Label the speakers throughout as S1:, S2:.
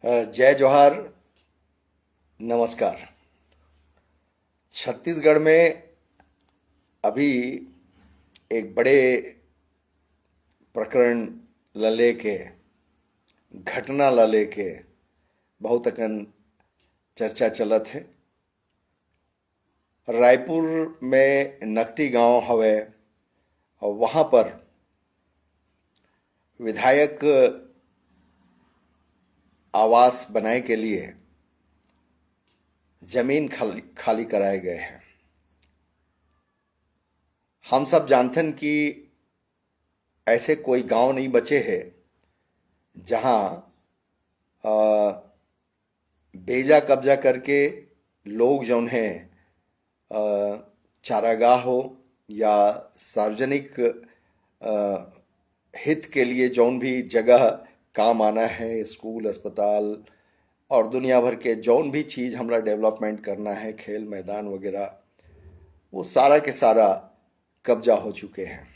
S1: जय जोहार। नमस्कार। छत्तीसगढ़ में अभी एक बड़े प्रकरण ल लेके, घटना ल लेके बहुत अकन चर्चा चलत है। रायपुर में नकटी गांव हवे और वहां पर विधायक आवास बनाए के लिए जमीन खाली खाली कराए गए हैं। हम सब जानते हैं कि ऐसे कोई गांव नहीं बचे हैं जहां बेजा कब्जा करके लोग जौन हैं चारागाह हो या सार्वजनिक हित के लिए जौन भी जगह काम आना है, स्कूल, अस्पताल और दुनिया भर के जौन भी चीज़ हमरा डेवलपमेंट करना है, खेल मैदान वगैरह, वो सारा के सारा कब्जा हो चुके हैं।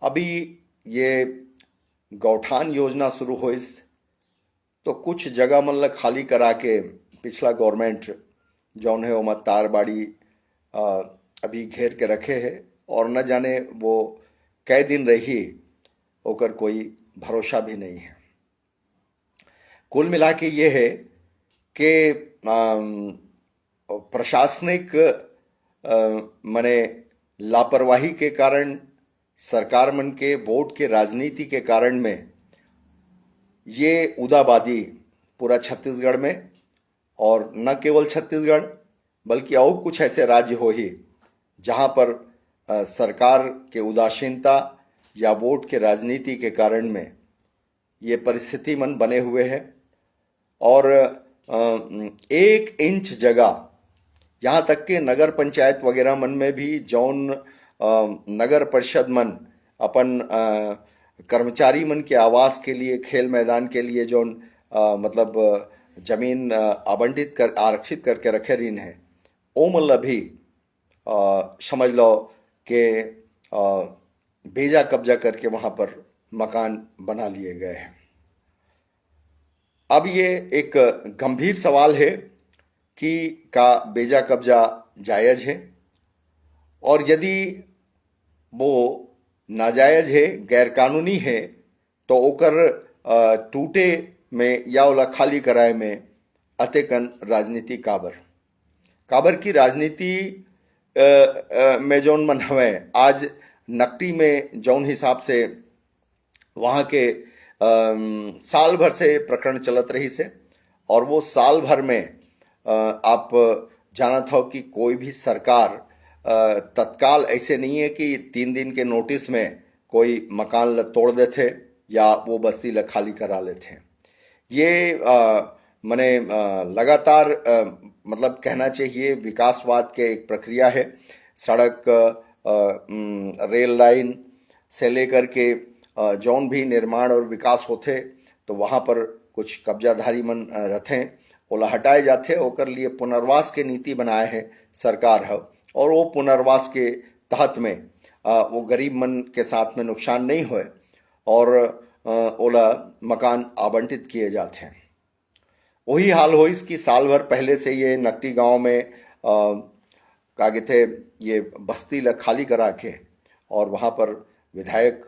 S1: अभी ये गौठान योजना शुरू हुई तो कुछ जगह मन ला खाली करा के पिछला गवर्नमेंट जौन है वो तार बाड़ी अभी घेर के रखे है और न जाने वो कै दिन रही ओकर कोई भरोसा भी नहीं है। कुल मिला के ये है कि प्रशासनिक मने लापरवाही के कारण, सरकार मन के वोट के राजनीति के कारण में ये उदाबादी पूरा छत्तीसगढ़ में, और न केवल छत्तीसगढ़ बल्कि और कुछ ऐसे राज्य हो ही जहाँ पर सरकार के उदासीनता या वोट के राजनीति के कारण में ये परिस्थिति मन बने हुए है। और 1 इंच जगह, यहाँ तक के नगर पंचायत वगैरह मन में भी जौन नगर परिषद मन अपन कर्मचारी मन के आवास के लिए, खेल मैदान के लिए जौन मतलब जमीन आवंटित कर आरक्षित करके रखे रहीन है, ओ मन ला भी समझ लो कि बेजा कब्जा करके वहां पर मकान बना लिए गए हैं। अब ये एक गंभीर सवाल है कि का बेजा कब्जा जायज है, और यदि वो नाजायज है, गैरकानूनी है, तो ओकर टूटे में या ओला खाली कराए में अतेकन राजनीति काबर की राजनीति में जौन मन हवे आज नकटी में जौन हिसाब से वहाँ के साल भर से प्रकरण चलत रही से, और वो साल भर में आप जानत हो कि कोई भी सरकार तत्काल ऐसे नहीं है कि 3 दिन के नोटिस में कोई मकान ल तोड़ देते या वो बस्ती ल खाली करा लेते। ये मने लगातार मतलब कहना चाहिए विकासवाद के एक प्रक्रिया है। सड़क, रेल लाइन से लेकर के जौन भी निर्माण और विकास होते तो वहाँ पर कुछ कब्जाधारी मन रहते, ओला हटाए जाते, ओकर लिए पुनर्वास के नीति बनाए हैं सरकार है, और वो पुनर्वास के तहत में वो गरीब मन के साथ में नुकसान नहीं होए और ओला मकान आवंटित किए जाते हैं। वही हाल हो इसकी साल भर पहले से ये नकटी गांव में कागे थे ये बस्ती ला खाली करा के और वहाँ पर विधायक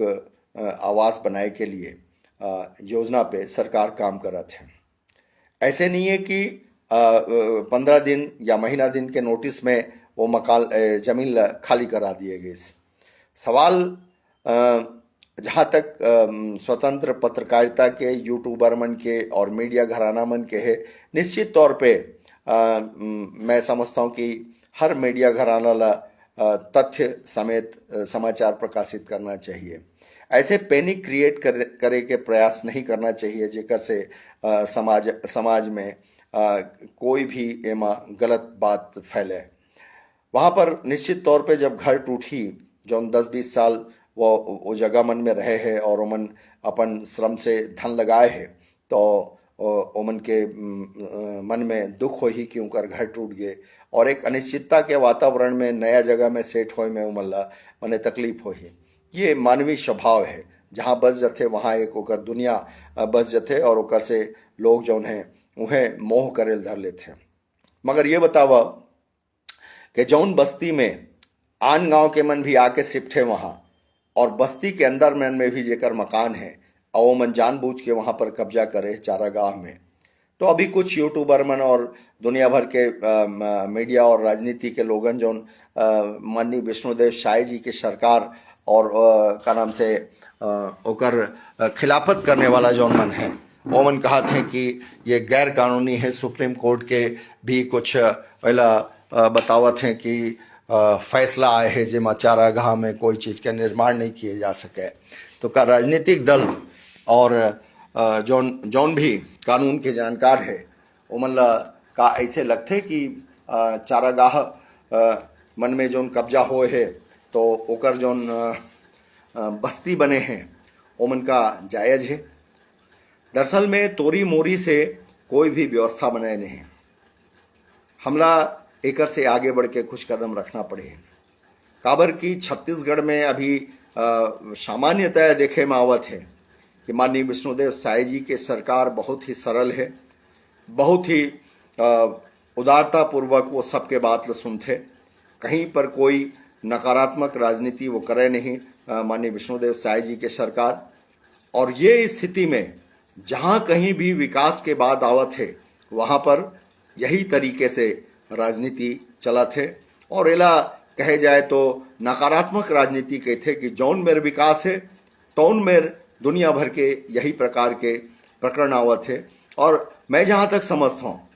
S1: आवास बनाए के लिए योजना पे सरकार काम करा थे। ऐसे नहीं है कि 15 दिन या महीना दिन के नोटिस में वो मकान जमीन खाली करा दिए गए। सवाल जहाँ तक स्वतंत्र पत्रकारिता के, यूट्यूबर मन के और मीडिया घराना मन के है, निश्चित तौर पे मैं समझता हूँ कि हर मीडिया घराना ला तथ्य समेत समाचार प्रकाशित करना चाहिए। ऐसे पैनिक क्रिएट करे के प्रयास नहीं करना चाहिए जेकर से समाज में कोई भी एमा गलत बात फैले। वहाँ पर निश्चित तौर पे जब घर टूटी, जो 10-20 साल वो जगह मन में रहे हैं और ओमन अपन श्रम से धन लगाए हैं, तो ओमन के मन में दुख हो ही कि उनका घर टूट गए, और एक अनिश्चितता के वातावरण में नया जगह में सेट होए में उमन ला मने तकलीफ हो ही। ये मानवीय स्वभाव है। जहाँ बस जथे वहाँ एक ओकर दुनिया बस जथे और ओकर से लोग जौन है उन्हें मोह करेल धर लेते। मगर ये बतावा कि जौन बस्ती में आन गांव के मन भी आके शिफ्ट है वहाँ, और बस्ती के अंदर में भी जेकर मकान है और वो मन जानबूझ के वहाँ पर कब्जा करे चारागाह में। तो अभी कुछ यूट्यूबर मन और दुनिया भर के मीडिया और राजनीति के लोगन जौन माननीय विष्णुदेव साय जी की सरकार और का नाम से ओकर खिलाफत करने वाला जौन मन है वो मन कहा थे कि ये गैर कानूनी है। सुप्रीम कोर्ट के भी कुछ पहला बतावत हैं कि फैसला आए है जिसमें चारागाह में कोई चीज़ का निर्माण नहीं किए जा सके। तो का राजनीतिक दल और जौन भी कानून के जानकार है वो मन का ऐसे लगते कि चारागाह मन में जौन कब्जा हो है तो ओकर जौन बस्ती बने हैं वो मन का जायज़ है। दरअसल में तोरी मोरी से कोई भी व्यवस्था बनाए नहीं, हमला एकर से आगे बढ़ के कुछ कदम रखना पड़े। काबर की छत्तीसगढ़ में अभी सामान्यतः देखे में आवत है कि माननीय विष्णुदेव साय जी के सरकार बहुत ही सरल है, बहुत ही उदारता पूर्वक वो सबके बात ल सुनते, कहीं पर कोई नकारात्मक राजनीति वो करे नहीं माननीय विष्णुदेव साय जी के सरकार। और ये स्थिति में जहाँ कहीं भी विकास के बाद आवत है वहाँ पर यही तरीके से राजनीति चला थे। और एला कहे जाए तो नकारात्मक राजनीति कहते कि जौन मेर विकास है तौन मेर दुनिया भर के यही प्रकार के प्रकरण आवत है। और मैं जहाँ तक समझता हूँ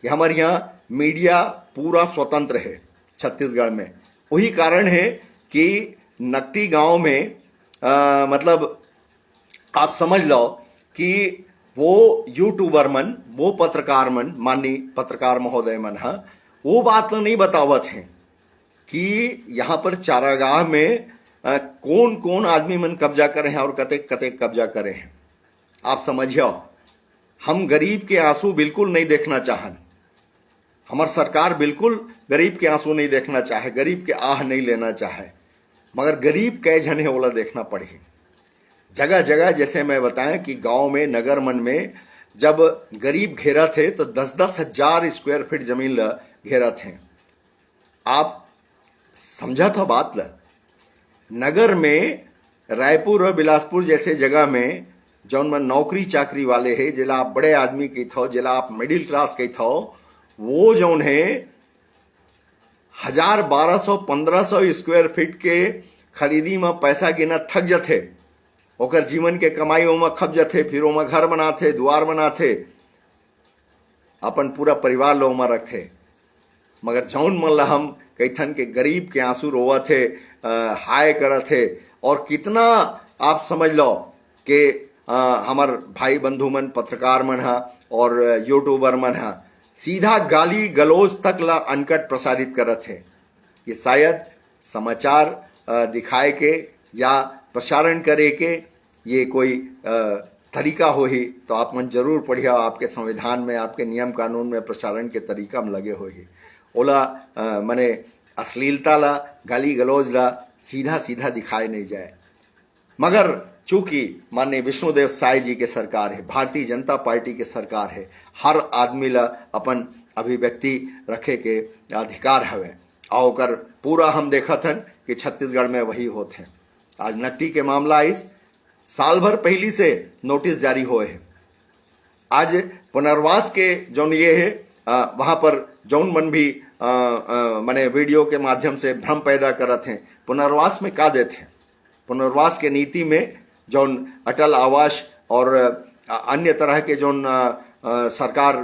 S1: कि हमारे यहाँ मीडिया पूरा स्वतंत्र है छत्तीसगढ़ में, वही कारण है कि नकटी गांव में मतलब आप समझ लो कि वो यूट्यूबर मन, वो पत्रकार मन, माननीय पत्रकार महोदय मन है वो बात तो नहीं बतावत हैं कि यहाँ पर चारागाह में कौन कौन आदमी मन कब्जा करे हैं और कतेक कतेक कब्जा करे हैं। आप समझियो, हम गरीब के आंसू बिल्कुल नहीं देखना चाहन, हमार सरकार बिल्कुल गरीब के आंसू नहीं देखना चाहे, गरीब के आह नहीं लेना चाहे, मगर गरीब कै जन है ओला देखना पड़े। जगह जगह जैसे मैं बताएं कि गांव में नगर मन में जब गरीब घेरा थे तो 10-10 हजार स्क्वायर फीट जमीन ल घेरा थे। आप समझा था बात ल, नगर में रायपुर और बिलासपुर जैसे जगह में जौन में नौकरी चाकरी वाले है, जिला आप बड़े आदमी कही थो, जिला आप मिडिल क्लास कही थो, वो जौन है 1000, 1200, 1500 स्क्वायर फीट के खरीदी में पैसा गिना थक जाते, ओकर जीवन के कमाई ओमा खप जाते, फिर ओमा घर बनाते, द्वार बनाते, अपन पूरा परिवार लो ओमा रखते। मगर जौन मन ला हम कहथन के गरीब के आंसू रोवा थे, हाय करा थे, और कितना आप समझ लो कि हमार भाई बंधु मन पत्रकार मन हा और यूट्यूबर मन हा सीधा गाली गलौज तक ला अनकट प्रसारित करत है कि शायद समाचार दिखाए के या प्रसारण करे के ये कोई तरीका हो ही तो आप मन जरूर पढ़िया, आपके संविधान में, आपके नियम कानून में प्रसारण के तरीका में लगे हो ही। ओला मने अश्लीलता ला, गाली गलौज ला सीधा सीधा दिखाए नहीं जाए। मगर चूंकि माननीय विष्णुदेव साय जी के सरकार है, भारतीय जनता पार्टी के सरकार है, हर आदमी ला अपन अभिव्यक्ति रखे के अधिकार हवे, और ओकर पूरा हम देखत हन कि छत्तीसगढ़ में वही होते हैं। आज नकटी के मामला इस साल भर पहली से नोटिस जारी हुए हैं। आज पुनर्वास के जौन ये है वहां पर जौन मन भी माने वीडियो के माध्यम से भ्रम पैदा करत हैं, पुनर्वास में का देते हैं। पुनर्वास के नीति में जौन अटल आवास और अन्य तरह के जौन सरकार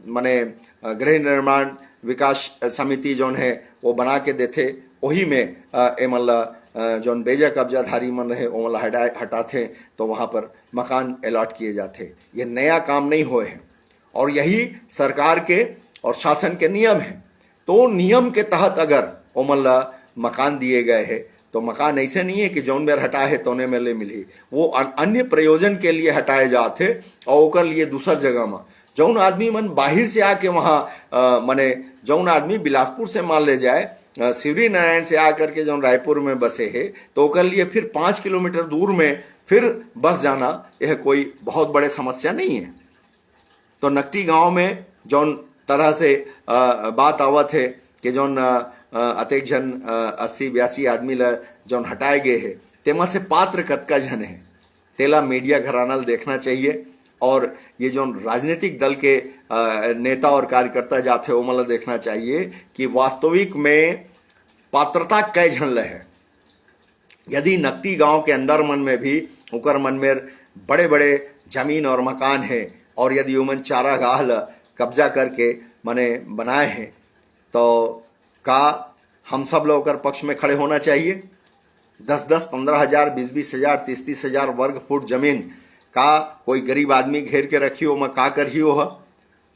S1: माने गृह निर्माण विकास समिति जौन है वो बना के देते, वही में एमल्ला जौन बेजा कब्जाधारी मन रहे वो हटाते तो वहाँ पर मकान अलॉट किए जाते। ये नया काम नहीं हुए हैं और यही सरकार के और शासन के नियम है। तो नियम के तहत अगर ओमल्ला मकान दिए गए हैं तो मकान ऐसे नहीं है कि जौन बेर हटा है तोने में ले मिली, वो अन्य प्रयोजन के लिए हटाए जाते और ओकर लिए दूसर जगह में जौन आदमी मन बाहर से आके वहाँ माने जौन आदमी बिलासपुर से मान ले जाए, शिवरी नारायण से आकर के जौन रायपुर में बसे है तो ओकर लिए फिर 5 किलोमीटर दूर में फिर बस जाना यह कोई बहुत बड़े समस्या नहीं है। तो नकटी गांव में जौन तरह से बात आवत है कि जौन अतेक जन 80-82 आदमी ला जौन हटाए गए है, तेमा से पात्र कतका जन है तेला मीडिया घराना देखना चाहिए। और ये जो राजनीतिक दल के नेता और कार्यकर्ता जाते हो मतलब देखना चाहिए कि वास्तविक में पात्रता कै झन है। यदि नकटी गांव के अंदर मन में भी उकर मन में बड़े बड़े जमीन और मकान है और यदि उमन चारागाह कब्जा करके मने बनाए हैं, तो का हम सब लोग पक्ष में खड़े होना चाहिए। 10-10, 15,000, 20-20 हजार, 30-30 हजार वर्ग फुट जमीन का कोई गरीब आदमी घेर के रखी हो, का करी हो,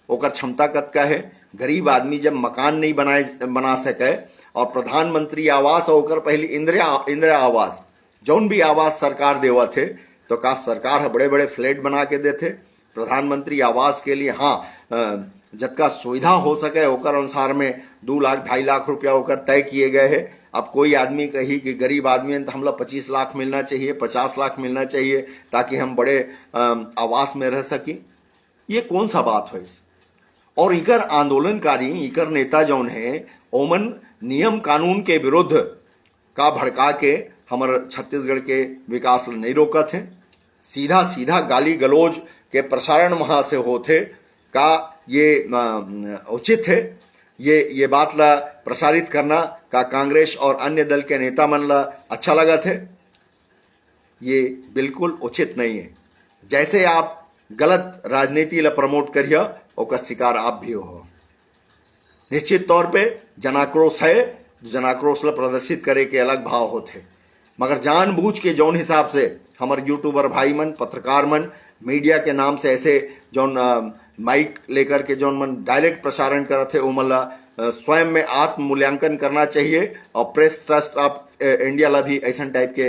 S1: ओकर क्षमता कतका है। गरीब आदमी जब मकान नहीं बना सके और प्रधानमंत्री आवास और ओकर पहले इंदिरा आवास जौन भी आवास सरकार देवा थे, तो का सरकार बड़े बड़े फ्लैट बना के देते। प्रधानमंत्री आवास के लिए हाँ जतका सुविधा हो सके ओकर अनुसार में 2 लाख 2.5 लाख रुपया ओकर तय किए गए हैं। अब कोई आदमी कही कि गरीब आदमी है तो हमला 25 लाख मिलना चाहिए, 50 लाख मिलना चाहिए ताकि हम बड़े आवास में रह सकी, ये कौन सा बात है इस। और इकर आंदोलनकारी इकर नेता जौन है ओमन नियम कानून के विरुद्ध का भड़का के हमारे छत्तीसगढ़ के विकास नहीं रोकत है। सीधा सीधा गाली गलौज के प्रसारण वहां से होते का ये उचित है। ये बात ला प्रसारित करना का कांग्रेस और अन्य दल के नेता मन ला अच्छा लगा थे, ये बिल्कुल उचित नहीं है। जैसे आप गलत राजनीति ला प्रमोट करिए ओकर शिकार आप भी हो। निश्चित तौर पे जनाक्रोश है, जनाक्रोश ला प्रदर्शित करे के अलग भाव होते, मगर जानबूझ के जौन हिसाब से हमारे यूट्यूबर भाई मन, पत्रकार मन मीडिया के नाम से ऐसे जौन माइक लेकर के जौन मन डायरेक्ट प्रसारण करते उमला स्वयं में आत्म मूल्यांकन करना चाहिए और प्रेस ट्रस्ट ऑफ इंडिया ला भी ऐसा टाइप के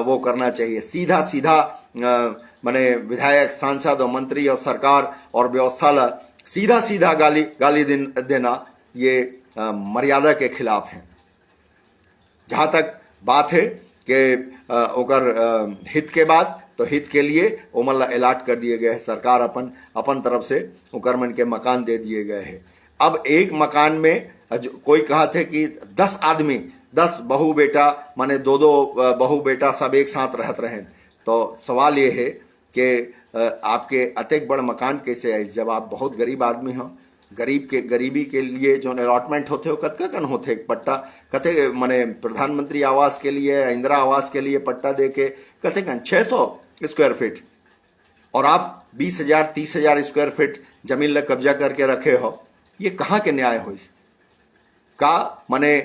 S1: वो करना चाहिए। सीधा सीधा माने विधायक, सांसद और मंत्री और सरकार और व्यवस्था ला सीधा सीधा गाली देना ये मर्यादा के खिलाफ है। जहां तक बात है कि ओकर हित के बाद, तो हित के लिए ओमन ला अलॉट कर दिए गए हैं। सरकार अपन तरफ से ओकर मन के मकान दे दिए गए हैं। अब एक मकान में कोई कहा थे कि 10 आदमी, 10 बहू बेटा माने 2-2 बहू बेटा सब एक साथ रहत रहे। तो सवाल ये है कि आपके अतेक बड़ मकान कैसे है जब आप बहुत गरीब आदमी हो। गरीबी के लिए जो अलॉटमेंट होते हो कतका कन होते पट्टा कते माने प्रधानमंत्री आवास के लिए, इंदिरा आवास के लिए पट्टा दे के कते कन 600 स्क्वायर फीट, और आप 20,000 30,000 स्क्वायर फीट जमीन ला कब्जा करके रखे हो। ये कहाँ के न्याय हो इस का माने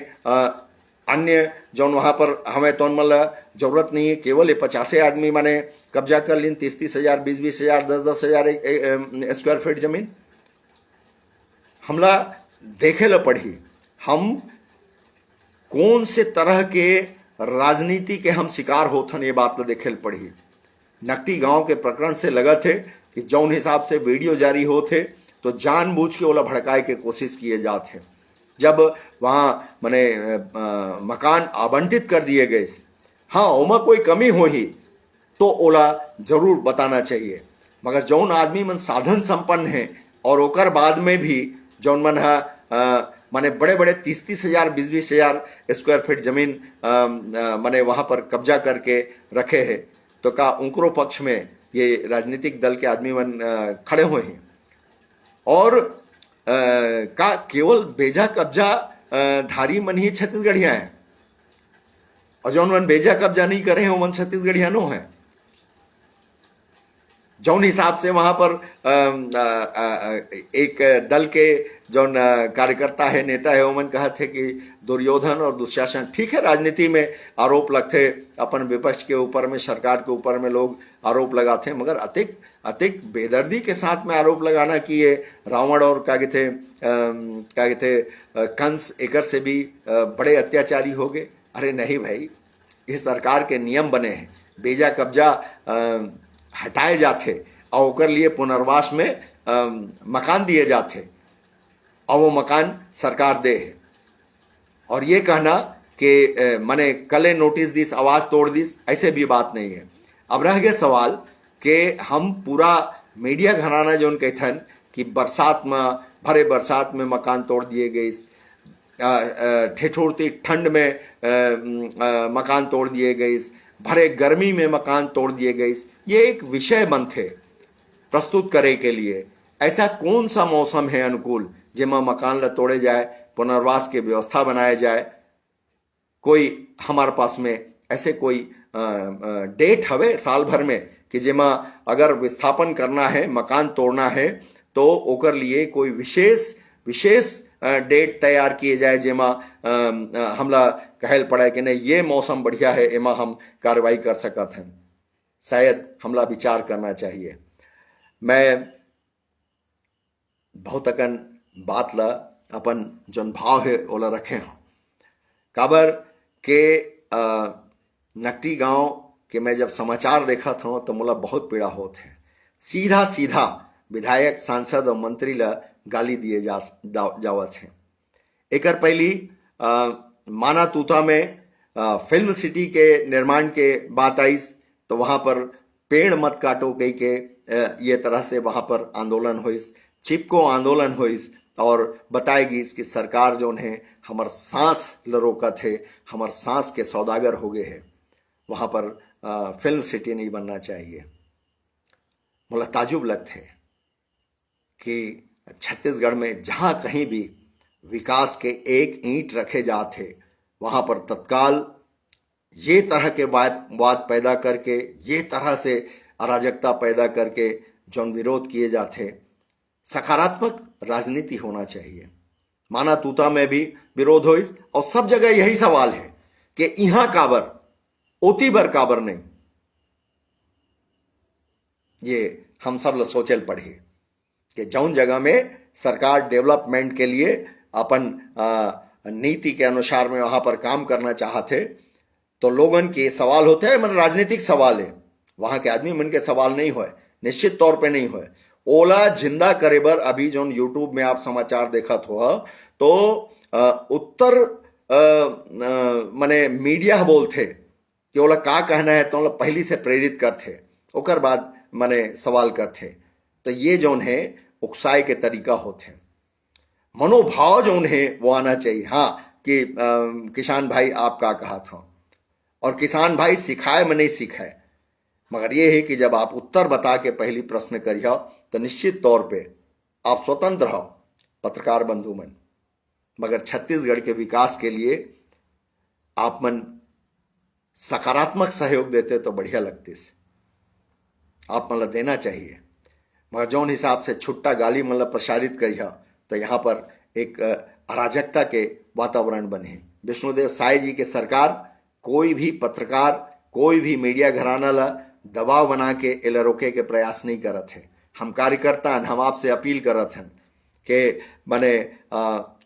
S1: अन्य जौन वहां पर हमें तो जरूरत नहीं है, केवल 50 आदमी माने कब्जा कर लीन 30-30 हजार, 20-20 हजार, 10-10 हजार स्क्वायर फीट जमीन। हमला देखे ला पड़ी हम कौन से तरह के राजनीति के हम शिकार होथन, ये बात ला देखे ला पड़ी। नकटी गांव के प्रकरण से लगा थे कि जौन हिसाब से वीडियो जारी होते तो जानबूझ के ओला भड़काए के कोशिश किए जाते। जब वहां माने मकान आवंटित कर दिए गए, हाँ ओमा कोई कमी हो ही तो ओला जरूर बताना चाहिए, मगर जौन आदमी मन साधन संपन्न है और ओकर बाद में भी जौन मन माने बड़े बड़े 30-30 हजार, 20-20 हजार स्क्वायर फीट जमीन माने वहां पर कब्जा करके रखे हैं, तो का उनकरो पक्ष में ये राजनीतिक दल के आदमी मन खड़े हुए हैं। और का केवल बेजा कब्जा धारी मन ही छत्तीसगढ़िया है, और जौन मन बेजा कब्जा नहीं करे हैं वो मन छत्तीसगढ़िया नो है। जौन हिसाब से वहां पर एक दल के जौन कार्यकर्ता है, नेता है, वो मन कहा थे कि दुर्योधन और दुशासन, ठीक है राजनीति में आरोप लगते अपन विपक्ष के ऊपर में, सरकार के ऊपर में लोग आरोप लगाते, मगर अतिक बेदर्दी के साथ में आरोप लगाना कि ये रावण और क्या कहते कंस एकर से भी बड़े अत्याचारी हो गए। अरे नहीं भाई, ये सरकार के नियम बने हैं, बेजा कब्जा हटाए जाते और ओकर लिए पुनर्वास में मकान दिए जाते और वो मकान सरकार दे है। और ये कहना कि मैंने कले नोटिस दिस, आवाज तोड़ दिस, ऐसे भी बात नहीं है। अब रह गया सवाल कि हम पूरा मीडिया घराना जो कहथन कि बरसात में, भरे बरसात में मकान तोड़ दिए गए, ठिठुरती ठंड में मकान तोड़ दिए गए, भरे गर्मी में मकान तोड़ दिए गए। ये एक विषय बन थे प्रस्तुत करे के लिए। ऐसा कौन सा मौसम है अनुकूल जिसमें मकान ला तोड़े जाए, पुनर्वास की व्यवस्था बनाया जाए? कोई हमारे पास में ऐसे कोई डेट हवे साल भर में कि जेमा अगर विस्थापन करना है, मकान तोड़ना है, तो ओकर लिए कोई विशेष विशेष डेट तैयार किए जाए जेमा हमला कहल पड़े कि नहीं ये मौसम बढ़िया है, एमा हम कार्रवाई कर सकत हैं। शायद हमला विचार करना चाहिए। मैं बहुत अकन बात ला अपन जन भाव है ओला रखे हूँ। काबर के नकटी गांव के मैं जब समाचार देखा था तो मोला बहुत पीड़ा होत है। सीधा सीधा विधायक, सांसद और मंत्री ला गाली दिए जावत हैं। एकर पहली माना तूता में फिल्म सिटी के निर्माण के बात आई तो वहां पर पेड़ मत काटो कही के ये तरह से वहां पर आंदोलन हुईस, चिपको आंदोलन हुईस और बताएगी कि सरकार जो है हमार सांस रोका थे, हमार सांस के सौदागर हो गए हैं, वहां पर फिल्म सिटी नहीं बनना चाहिए। मोला ताजुब लगते कि छत्तीसगढ़ में जहां कहीं भी विकास के एक ईंट रखे जाते वहां पर तत्काल ये तरह के वाद पैदा करके, ये तरह से अराजकता पैदा करके जौन विरोध किए जाते, सकारात्मक राजनीति होना चाहिए। माना तूता में भी विरोध हो और सब जगह यही सवाल है कि यहां काबर, ओती बर काबर नहीं। ये हम सब सोचल पड़े कि जौन जगह में सरकार डेवलपमेंट के लिए अपन नीति के अनुसार में वहां पर काम करना चाहते तो लोगन के सवाल होते हैं, मतलब राजनीतिक सवाल है, वहां के आदमी मन के सवाल नहीं होए, निश्चित तौर पे नहीं होए। ओला जिंदा करे बर अभी जो यूट्यूब में आप समाचार देखत हो तो उत्तर मने मीडिया बोलते कि ओला का कहना है तो ओला पहली से प्रेरित करते, ओकर बाद मने सवाल करते। तो ये जोन है उकसाए के तरीका होते, मनोभाव जोन है वो आना चाहिए। हाँ कि किसान भाई आप का कहा था, और किसान भाई सिखाए में नहीं सिखाए, मगर ये है कि जब आप उत्तर बता के पहली प्रश्न करिए तो निश्चित तौर पे आप स्वतंत्र हो पत्रकार बंधु मन, मगर छत्तीसगढ़ के विकास के लिए आप मन सकारात्मक सहयोग देते तो बढ़िया लगती, आप मतलब देना चाहिए। मगर जौन हिसाब से छुट्टा गाली मतलब प्रसारित करिए तो यहाँ पर एक अराजकता के वातावरण बने। विष्णुदेव साय जी के सरकार कोई भी पत्रकार, कोई भी मीडिया घराना ला दबाव बना के एला रोके के प्रयास नहीं करत है। हम कार्यकर्ता हम आपसे अपील करत हैं कि मने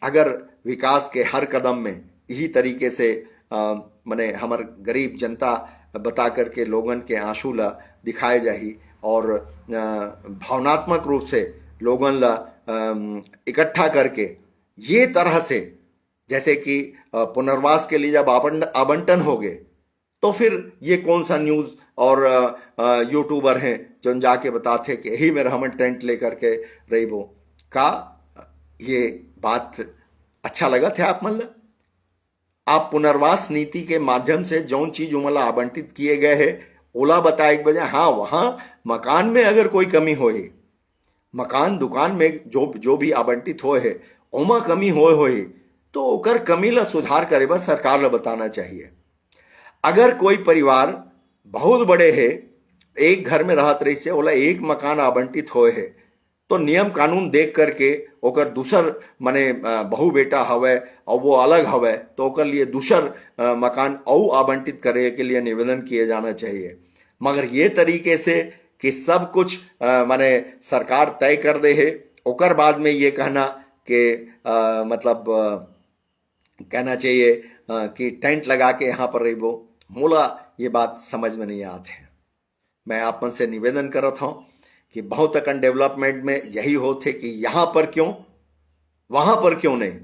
S1: अगर विकास के हर कदम में यही तरीके से मने हमार गरीब जनता बता करके लोगन के आंसू ला दिखाए जाही और भावनात्मक रूप से लोगन ला इकट्ठा करके ये तरह से जैसे कि पुनर्वास के लिए जब आवंटन हो गए तो फिर ये कौन सा न्यूज़ और यूट्यूबर हैं जो जाके बताते कि यही में हम टेंट लेकर के रही वो का, ये बात अच्छा लगा था आप मतलब आप पुनर्वास नीति के माध्यम से जौन चीज उमला आवंटित किए गए हैं ओला बताए एक बजाय। हाँ वहां मकान में अगर कोई कमी होए, मकान दुकान में जो भी आवंटित होए है ओमा कमी होए तो ओकर कमी ला सुधार करे बर सरकार ला बताना चाहिए। अगर कोई परिवार बहुत बड़े है, एक घर में रहत रही से ओला एक मकान आवंटित होए है तो नियम कानून देख करके ओकर दूसर मने बहु बेटा हवे और वो अलग हवे तो ओकर लिए दूसर मकान और आवंटित करे के लिए निवेदन किए जाना चाहिए। मगर ये तरीके से कि सब कुछ माने सरकार तय कर दे है, ओकर बाद में ये कहना कि मतलब कहना चाहिए कि टेंट लगा के यहाँ पर रही वो, मोला ये बात समझ में नहीं आते हैं। मैं आप मन से निवेदन करत हूँ कि बहुत अकन डेवलपमेंट में यही होते कि यहाँ पर क्यों वहाँ पर क्यों नहीं,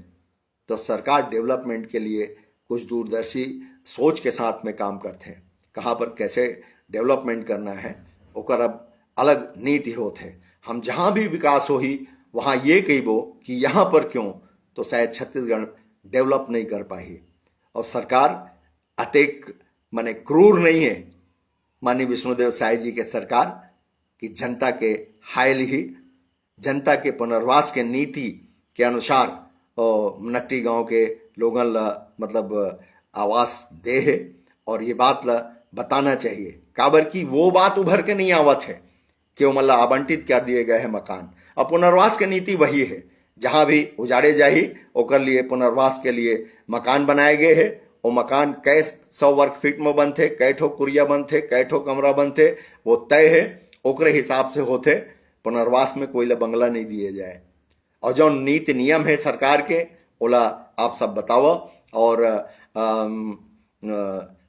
S1: तो सरकार डेवलपमेंट के लिए कुछ दूरदर्शी सोच के साथ में काम करते हैं, कहाँ पर कैसे डेवलपमेंट करना है ओकर अब अलग नीति होत है। हम जहाँ भी विकास होही वहाँ ये कहिबो कि यहाँ पर क्यों, तो शायद छत्तीसगढ़ डेवलप नहीं कर पाही। और सरकार अतेक माने क्रूर नहीं है माननीय विष्णुदेव साय जी के सरकार कि जनता के हायल ही, जनता के पुनर्वास के नीति के अनुसार नकटी गांव के लोगन ला मतलब आवास दे है। और ये बात ला बताना चाहिए काबर की वो बात उभर के नहीं आवत है कि वो मतलब आवंटित कर दिए गए हैं मकान। और पुनर्वास की नीति वही है, जहां भी उजाड़े जाही ओकर लिए पुनर्वास के लिए मकान बनाए गए हैं। वो मकान कै 100 वर्ग फीट में बनते, कै ठो कुरिया बनते, कै ठो कमरा बनते, वो तय है, ओकरे हिसाब से होते। पुनर्वास में कोई ला बंगला नहीं दिए जाए। और जो नीति नियम है सरकार के ओला आप सब बताओ। और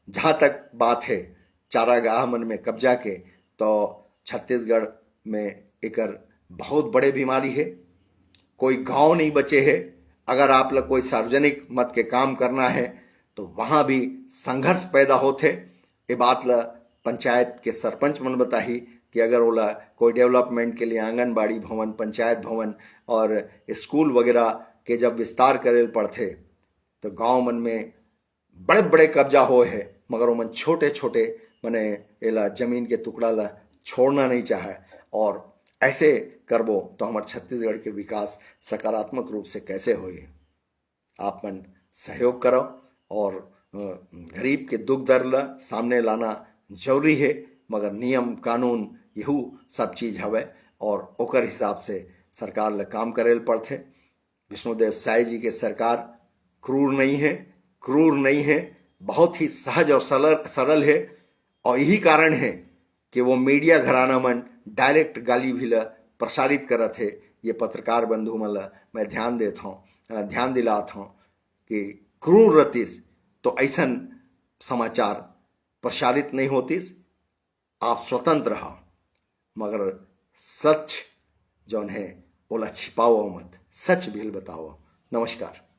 S1: जहाँ तक बात है चारागाह मन में कब्जा के, तो छत्तीसगढ़ में एकर बहुत बड़े बीमारी है। कोई गांव नहीं बचे है। अगर आप लोग कोई सार्वजनिक मत के काम करना है तो वहां भी संघर्ष पैदा होते। ये बात ला पंचायत के सरपंच मन बताही कि अगर ओला कोई डेवलपमेंट के लिए आंगनबाड़ी भवन, पंचायत भवन और स्कूल वगैरह के जब विस्तार करे पड़ते तो गांव मन में बड़े बड़े कब्जा हो है, मगर वो मन छोटे छोटे मने एला जमीन के टुकड़ा ला छोड़ना नहीं चाहे। और ऐसे करबो तो हमारे छत्तीसगढ़ के विकास सकारात्मक रूप से कैसे होए। आप मन सहयोग करो और गरीब के दुख दर्द ला सामने लाना जरूरी है, मगर नियम कानून यहू सब चीज हवे और ओकर हिसाब से सरकार ला काम करे पड़ते। विष्णुदेव साय जी के सरकार क्रूर नहीं है, क्रूर नहीं है, बहुत ही सहज और सरल है। और यही कारण है कि वो मीडिया घराना मन डायरेक्ट गाली भी ला प्रसारित करत है। ये पत्रकार बंधु मन ला मैं ध्यान दिलात हूँ कि क्रूर रतीस तो ऐसन समाचार प्रसारित नहीं होतीस। आप स्वतंत्र रहो, मगर सच जौन है ओला छिपाओ मत, सच भी बताओ। नमस्कार।